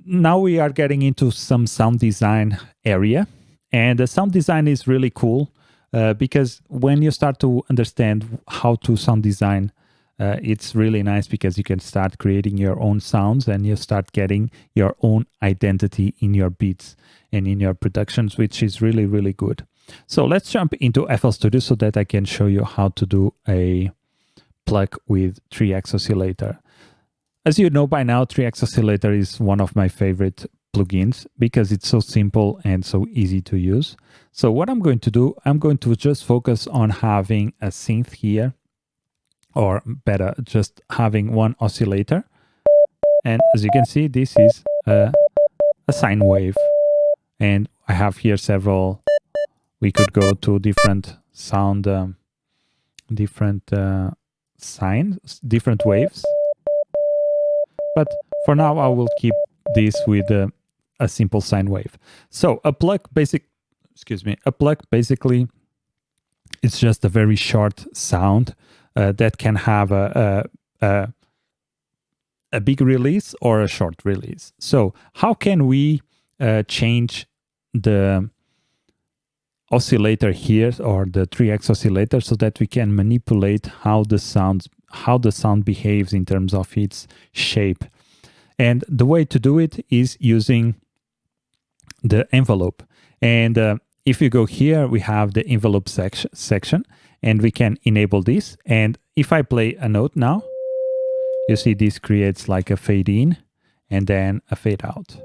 now we are getting into some sound design area, and the sound design is really cool because when you start to understand how to sound design, it's really nice because you can start creating your own sounds and you start getting your own identity in your beats and in your productions, which is really, really good. So let's jump into FL Studio so that I can show you how to do a Pluck with 3x oscillator. As you know by now, 3x oscillator is one of my favorite plugins because it's so simple and so easy to use. So what I'm going to do, I'm going to just focus on having a synth here, or better, just having one oscillator. And as you can see, this is a sine wave. And I have here several, we could go to different sound, different sines, different waves. But for now, I will keep this with a simple sine wave. So a pluck basically, it's just a very short sound that can have a big release or a short release. So how can we change the oscillator here, or the 3x oscillator, so that we can manipulate how the sound behaves in terms of its shape? And the way to do it is using the envelope. And if you go here, we have the envelope section, and we can enable this. And if I play a note now, you see this creates like a fade in and then a fade out.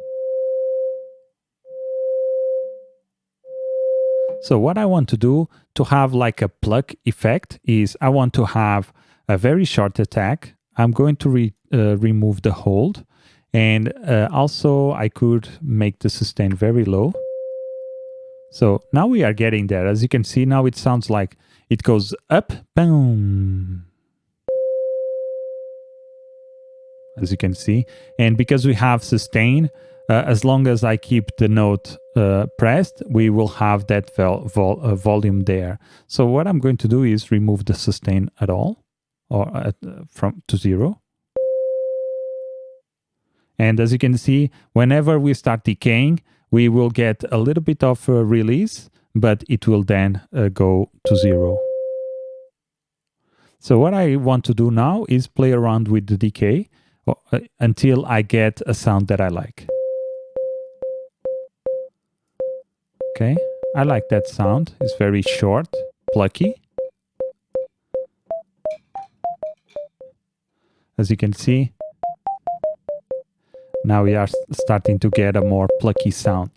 So what I want to do to have like a pluck effect is I want to have a very short attack. I'm going to remove the hold, and also I could make the sustain very low. So now we are getting there. As you can see, now it sounds like it goes up, boom. As you can see, and because we have sustain, as long as I keep the note pressed, we will have that volume there. So what I'm going to do is remove the sustain at all, or from to 0. And as you can see, whenever we start decaying, we will get a little bit of a release, but it will then go to 0. So what I want to do now is play around with the decay until I get a sound that I like. Okay, I like that sound. It's very short, plucky. As you can see, now we are starting to get a more plucky sound.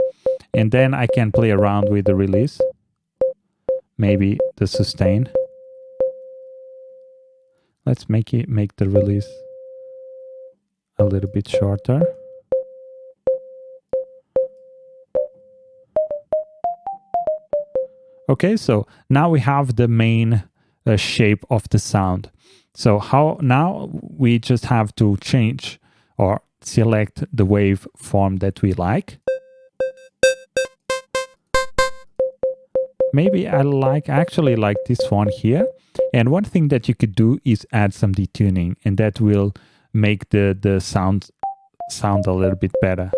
And then I can play around with the release, maybe the sustain. Let's make the release a little bit shorter. Okay, so now we have the main shape of the sound. So how now we just have to change or select the wave form that we like. Maybe I actually like this one here. And one thing that you could do is add some detuning, and that will make the sound a little bit better.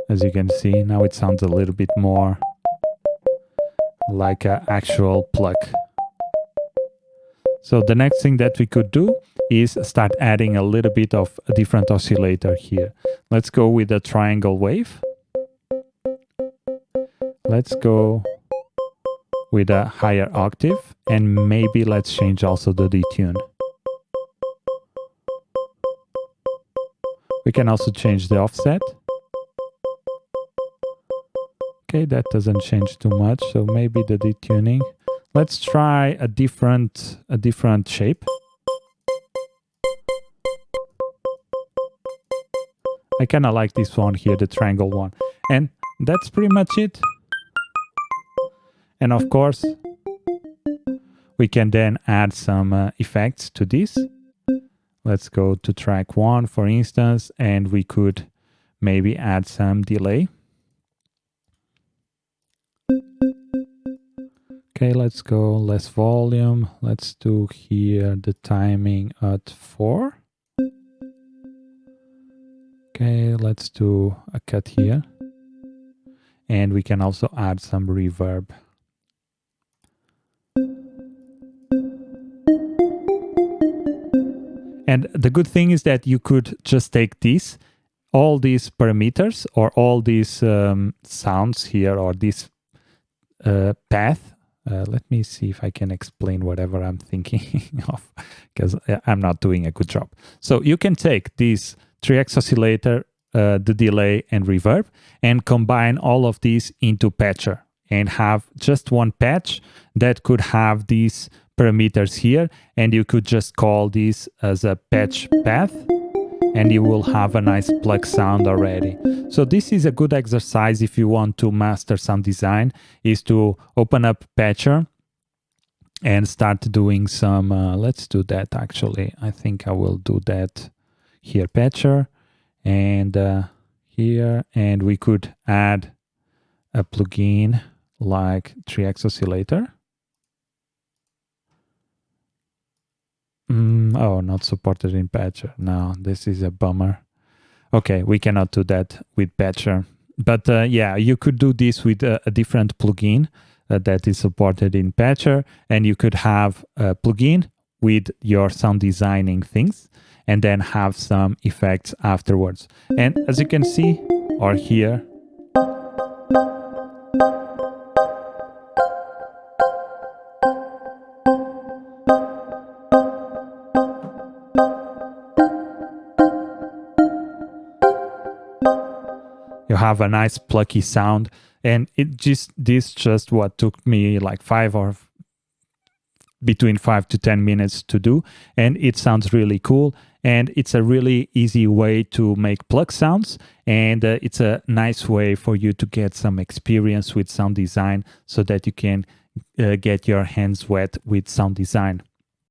As you can see, now it sounds a little bit more like an actual pluck. So the next thing that we could do is start adding a little bit of a different oscillator here. Let's go with a triangle wave. Let's go with a higher octave, and maybe let's change also the detune. We can also change the offset. Okay, that doesn't change too much, so maybe the detuning. Let's try a different shape. I kind of like this one here, the triangle one. And that's pretty much it. And of course, we can then add some effects to this. Let's go to track 1, for instance, and we could maybe add some delay. Okay, let's go less volume. Let's do here the timing at 4. Okay, let's do a cut here. And we can also add some reverb. And the good thing is that you could just take this, all these parameters or all these sounds here or this path. Let me see if I can explain whatever I'm thinking of, because I'm not doing a good job. So you can take this 3x oscillator, the delay and reverb, and combine all of these into patcher and have just one patch that could have these parameters here, and you could just call this as a patch path, and you will have a nice Pluck sound already. So this is a good exercise if you want to master sound design, is to open up Patcher and start doing some, let's do that actually. I think I will do that here, Patcher, and here, and we could add a plugin like 3x oscillator. Oh, not supported in Patcher. No, this is a bummer. Okay, we cannot do that with Patcher. But yeah, you could do this with a different plugin that is supported in Patcher, and you could have a plugin with your sound designing things, and then have some effects afterwards. And as you can see, or hear, you have a nice plucky sound, and this just what took me like between 5 to 10 minutes to do, and it sounds really cool, and it's a really easy way to make Pluck sounds, and it's a nice way for you to get some experience with sound design so that you can get your hands wet with sound design.